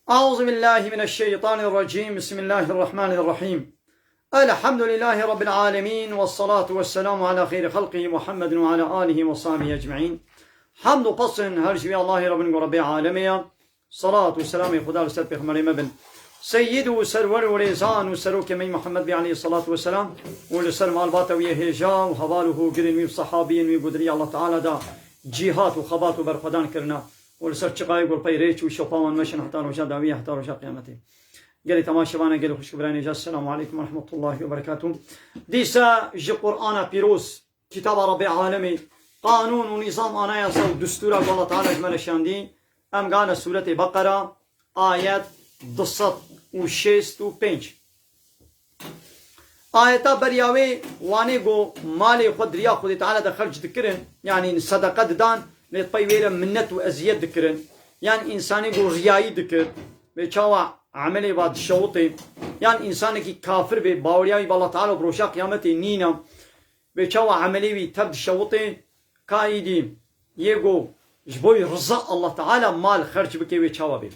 أعوذ بالله من الشيطان الرجيم. بسم الله الرحمن الرحيم. الحمد لله رب العالمين، والصلاة والسلام على خير خلقه محمد وعلى آله وصحبه أجمعين. حمد و پسن هر شوی الله رب عالمية. صلاة والسلام خدا و سر پیغمبر مبن سيد و سرور و ريزان و سروك من محمد بي عليه الصلاة والسلام و لسر مالبات و يهجا و حواله قرن و صحابين و قدري الله تعالى دا جهات و خبات و برخدان کرنا و لسر چقای گل پی ریچ و شپاوان مشن حتى روشا داویه حتى روشا قیامته. قال تماشوانا قال خوش براني. السلام عليكم ورحمة الله وبركاته. ديسا جي قرآن بيروس كتاب رب العالمين قانون ونظام أنايا و دستور الله تعالى جمال شاندي. ام قال سورة بقرة آيات 265. آياتا برياوي واني گو مالي خود ريا خود تعالى دا خرج ذكرن، يعني صدقة دان لطبي ويلا منت و ازياد ذكرن، يعني انساني گو رياي ذكر بيچاوا عملي بعد شوطي، يعني انساني كي كافر بي باورياوي بالله تعالى بروشا قيامتي نينا بيچاوا عملي بي تبد شوطي كايدي يگو جبوي رزق الله تعالى مال خرج بكي بيچاوا بي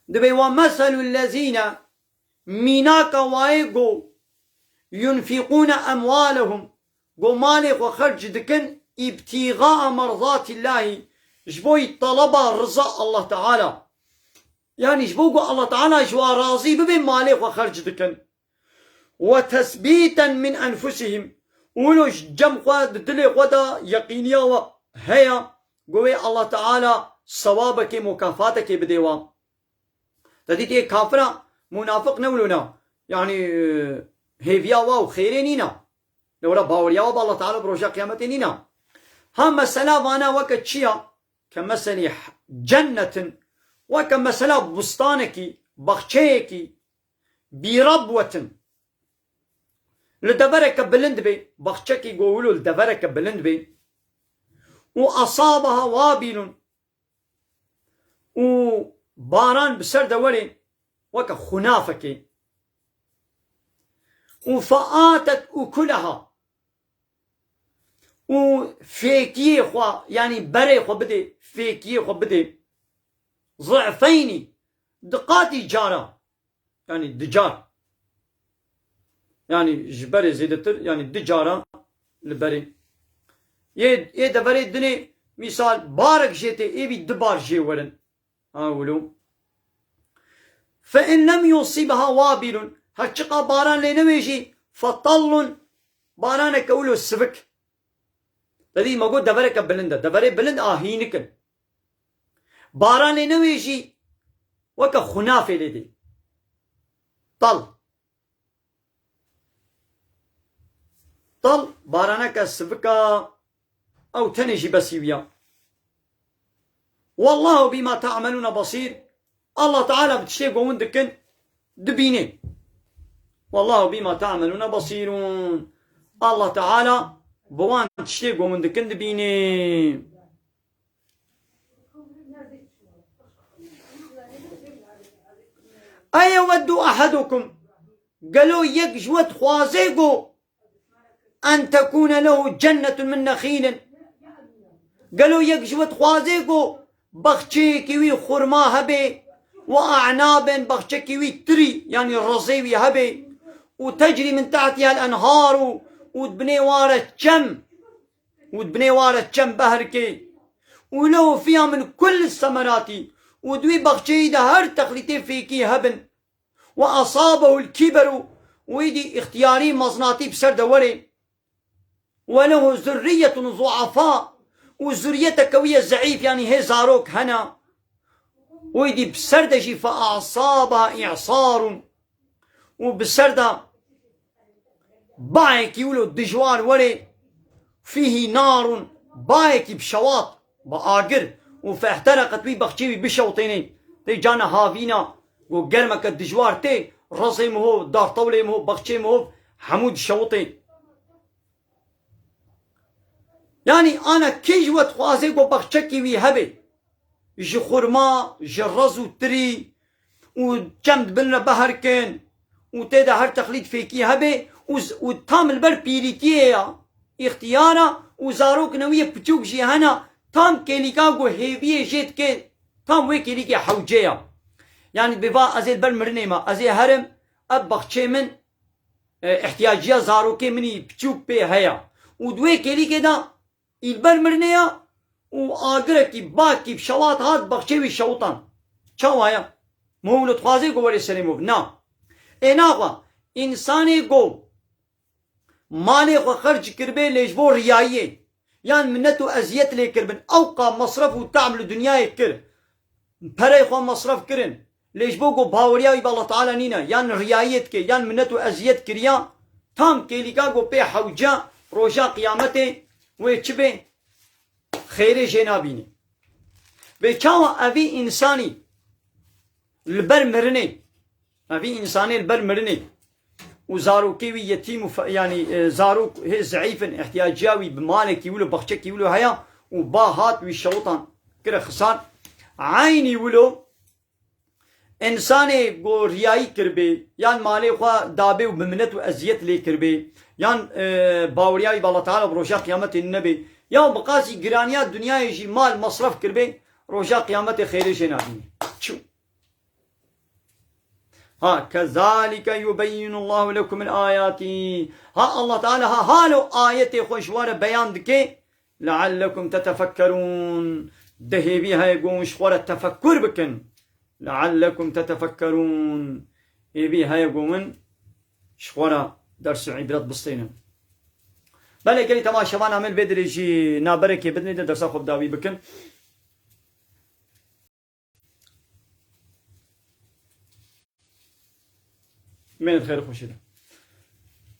دبي. ومثل الذين ميناك وايقو ينفقون أموالهم قو مالك وخرج دكن ابتغاء مرضات الله، جبوي طلبا رزق الله تعالى، يعني جبوي الله تعالى جوا راضي ببين مالك وخرج دكن، وتثبيتا من أنفسهم ولوش جم خود دلي خدا يقينيا هيا قوي الله تعالى صوابك مكافاتك بديوا. تديتي كافرة منافق نولونا، يعني هيفيا واو خيرينينا لولا باوريا والله تعالى بروجا قيامتينينا. هم مسألة وانا وكتشيا كمثل جنة وكمثل بستانك بخشيك بربوة لدبرك بلند بي بخشك يقولوا لدبرك بلند بي وأصابها وابل وباران بسر دوري وكا خنافك وفآتت أكلها وفيكيه خوا، يعني بري خوا بدي فيكيه خوا بدي ضعفين دقاتي جارة، يعني دجار، يعني جبري زيدتر، يعني دجارة البري يه دبري دني مثال بارك جيتي ايبي دبار جي ورن اولو. فإن لم يصيبها وابل هكذا باران لنويجي فطل باران كولو السفك الذي ما قلت دبرك بلند دبري بلند هينكن باران لنويجي وكا خنافي لدي طل بارانك السفكا أو تنجي بسيويا. والله بما تعملون بصير. الله تعالى بتشتيقوا وندكن دبيني. والله بما تعملون بصيرون. الله تعالى بوان تشتيقوا وندكن دبيني. أيود أحدكم قالوا يكجوت خوازيقوا أن تكون له جنة من نخيل، قالوا يكجوت خوازيقوا بخشيكي وي خرما هبي وأعناب بخشكي وي تري، يعني الرزيوي هبي وتجري من تحتها الأنهار وتبني وارة شم بهركي ولو فيها من كل الثمرات ودوي بخشي ده هر تخليتي فيكي هبن. وأصابه الكبر ويدي اختياري مصناتي بسر دوري وله ذرية ضعفاء وذرية كوية زعيف، يعني هي زاروك هنا ويدي بسردجي فأعصابها إعصار وبسردة بايك يولو دجوار وري فيه نار بايك بشواط بآقر وفاحترقت بي بخشيوي بشوطينين تي جانا هافينا وقرمك الدجوار تي رصي مهو دار طولي مهو بخشي مهو حمود شوطي. يعني أنا كيجوت خوازيق وبخشكي وي هبي جي خرما جي رزو تري وجمد بلنا بهركن وتيدا هر تخليد فيكي هبي وتام البر بيريتيه اختيارا وزاروك نوية بتوك جي هنا تام كيليكا قو هيبيه جيت كي تام ويكي ليكي حوجية يعني ببا أزيد بالمرني ما أزي هرم أبخشي من احتياجية زاروكي مني بچوك بي هيا ودوي كيلي كده البرمرنيا وآقركي باكي بشوات هاد بخشيوي الشوطان چاو هيا مولد خوازي قوالي سليموف نا إناغا إنساني قو مالي خو خرج كربي ليجبو ريايي يعني منتو أزيت لي كربن أوقا مصرف وتعمل دنياي كر بري خو مصرف كرن ليجبو قو باورياوي بالله تعالى نينا يعني ريايت كي يعني منتو أزيت كريا تام كيليكا قو بي حوجا روجا قيامته ويتشبه خير جنابيني بيچاوا أبي إنساني البرمرني أبي إنساني البرمرني وزاروكي يتيم يعني زاروك هي ضعيف احتياجاوي بمالك يولو بخشك يولو هيا وباهات ويشوطان كده خسار عيني يولو إنساني قو رياي كربي يعني مالي خوا دابي وبمنت وأزيت لي كربي يعني باورياي بالله تعالى بروجا قيامة النبي يا بقاسي قرانيات دنيا يجي مال مصرف كربي روجا قيامة خير جنابي شو ها كذلك يبين الله لكم الآيات ها الله تعالى ها هالو آيتي خوشوار بيان دكي لعلكم تتفكرون دهي هاي يقوم شوار التفكر بكن لعلكم تتفكرون يبي هاي يقومن شوار درس عبرات بسطينا بله قالي تمام شبان عمل بدري جي نابركي بدني درس خب داوي بكن من الخير خوشيدا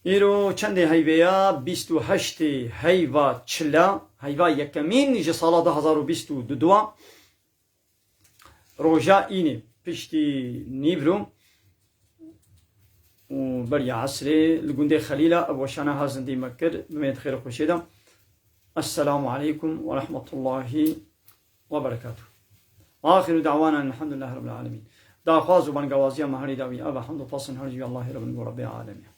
إيرو چند هيويا 28 هيوا چلا هيوا يكمين جي سالا 2022 روجا إيني بشتي نيبرو وبريا عصري لقندي خليلة أبو شانا هازن دي مكر من الخير خوشيدا السلام عليكم ورحمة الله وبركاته آخر دعوانا الحمد لله رب العالمين دا خوازو بان قوازيا مهاري داوي أبا حمد فصن هرجي الله رب العالمين